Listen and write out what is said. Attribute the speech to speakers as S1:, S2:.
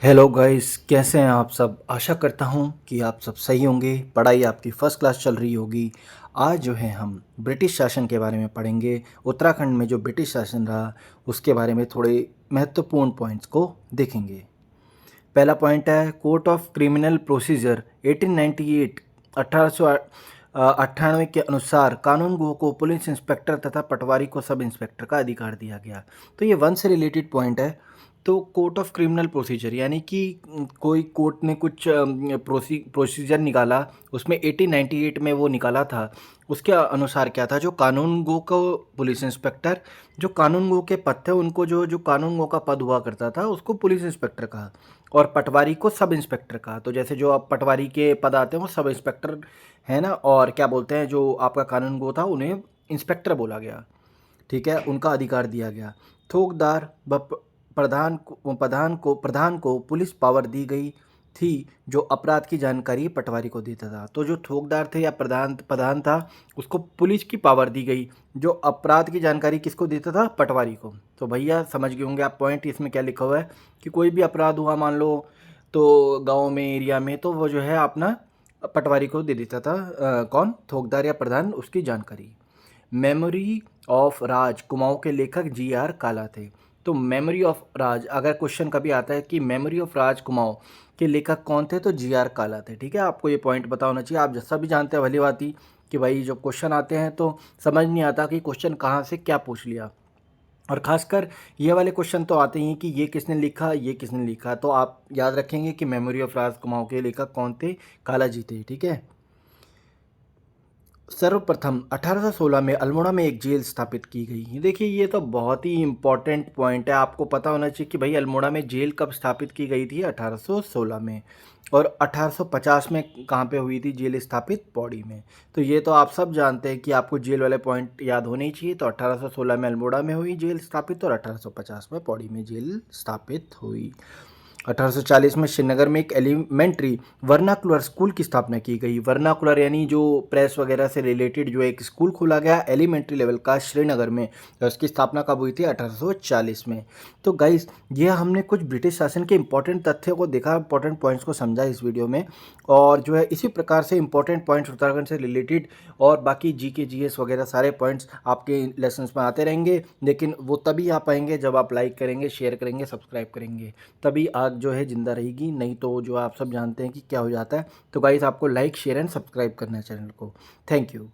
S1: Hello guys, कैसे हैं आप सब। आशा करता हूं कि आप सब सही होंगे। पढ़ाई आपकी फ़र्स्ट क्लास चल रही होगी। आज जो है हम ब्रिटिश शासन के बारे में पढ़ेंगे। उत्तराखंड में जो ब्रिटिश शासन रहा उसके बारे में थोड़े महत्वपूर्ण पॉइंट्स को देखेंगे। पहला पॉइंट है कोर्ट ऑफ क्रिमिनल प्रोसीजर 1898 1898 के अनुसार कानून गो को पुलिस इंस्पेक्टर तथा पटवारी को सब इंस्पेक्टर का अधिकार दिया गया। तो ये वन से रिलेटेड पॉइंट है। तो कोर्ट ऑफ क्रिमिनल प्रोसीजर यानी कि कोई कोर्ट ने कुछ प्रोसीजर निकाला, उसमें 1898 में वो निकाला था। उसके अनुसार क्या था, जो कानून गो को पुलिस इंस्पेक्टर, जो कानून गो के पद थे उनको जो जो कानून गो का पद हुआ करता था उसको पुलिस इंस्पेक्टर कहा, और पटवारी को सब इंस्पेक्टर कहा। तो जैसे जो आप पटवारी के पद आते हैं वो सब इंस्पेक्टर है ना, और क्या बोलते हैं जो आपका कानून गो था उन्हें इंस्पेक्टर बोला गया। ठीक है, उनका अधिकार दिया गया। थोकदार व प्रधान को पुलिस पावर दी गई थी जो अपराध की जानकारी पटवारी को देता था। तो जो थोकदार थे या प्रधान था उसको पुलिस की पावर दी गई, जो अपराध की जानकारी किसको देता था, पटवारी को। तो भैया समझ गए होंगे आप पॉइंट, इसमें क्या लिखा हुआ है कि कोई भी अपराध हुआ मान लो तो गांव में एरिया में, तो वो जो है अपना पटवारी को दे देता था। कौन, थोकदार या प्रधान, उसकी जानकारी। मेमोरी ऑफ राज कुमाऊं के लेखक जी.आर. काला थे। तो मेमोरी ऑफ राज, अगर क्वेश्चन कभी आता है कि मेमोरी ऑफ राज कुमाऊं के लेखक कौन थे, तो जी.आर. काला थे। ठीक है, आपको ये पॉइंट पता होना चाहिए। आप जैसा भी जानते हैं भली बात ही कि भाई जब क्वेश्चन आते हैं तो समझ नहीं आता कि क्वेश्चन कहाँ से क्या पूछ लिया, और ख़ासकर ये वाले क्वेश्चन तो आते ही हैं कि ये किसने लिखा, ये किसने लिखा। तो आप याद रखेंगे कि मेमोरी ऑफ राज कुमाऊं के लेखक कौन थे, काला जी थे। ठीक है। सर्वप्रथम 1816 में अल्मोड़ा में एक जेल स्थापित की गई। देखिए ये तो बहुत ही इम्पोर्टेंट पॉइंट है, आपको पता होना चाहिए कि भाई अल्मोड़ा में जेल कब स्थापित की गई थी, 1816 में। और 1850 में कहाँ पे हुई थी जेल स्थापित, पौड़ी में। तो ये तो आप सब जानते हैं कि आपको जेल वाले पॉइंट याद होने ही चाहिए। तो 1816 में अल्मोड़ा में हुई जेल स्थापित और 1850 में पौड़ी में जेल स्थापित हुई। 1840 में श्रीनगर में एक एलिमेंट्री वर्नाकुलर स्कूल की स्थापना की गई। वर्नाकुलर यानी जो प्रेस वगैरह से रिलेटेड जो एक स्कूल खोला गया एलिमेंट्री लेवल का श्रीनगर में, उसकी स्थापना कब हुई थी, 1840 में। तो गाइस ये हमने कुछ ब्रिटिश शासन के इंपॉर्टेंट तथ्यों को देखा, इंपॉर्टेंट पॉइंट्स को समझा इस वीडियो में। और जो है इसी प्रकार से इंपॉर्टेंट पॉइंट्स उत्तराखंड से रिलेटेड और बाकी जीके जीएस वगैरह सारे पॉइंट्स आपके लेसन्स में आते रहेंगे। लेकिन वो तभी आ पाएंगे जब आप लाइक करेंगे, शेयर करेंगे, सब्सक्राइब करेंगे, तभी आग जो है ज़िंदा रहेगी। नहीं तो जो आप सब जानते हैं कि क्या हो जाता है। तो गाइस आपको लाइक, शेयर एंड सब्सक्राइब करना है चैनल को। Thank you.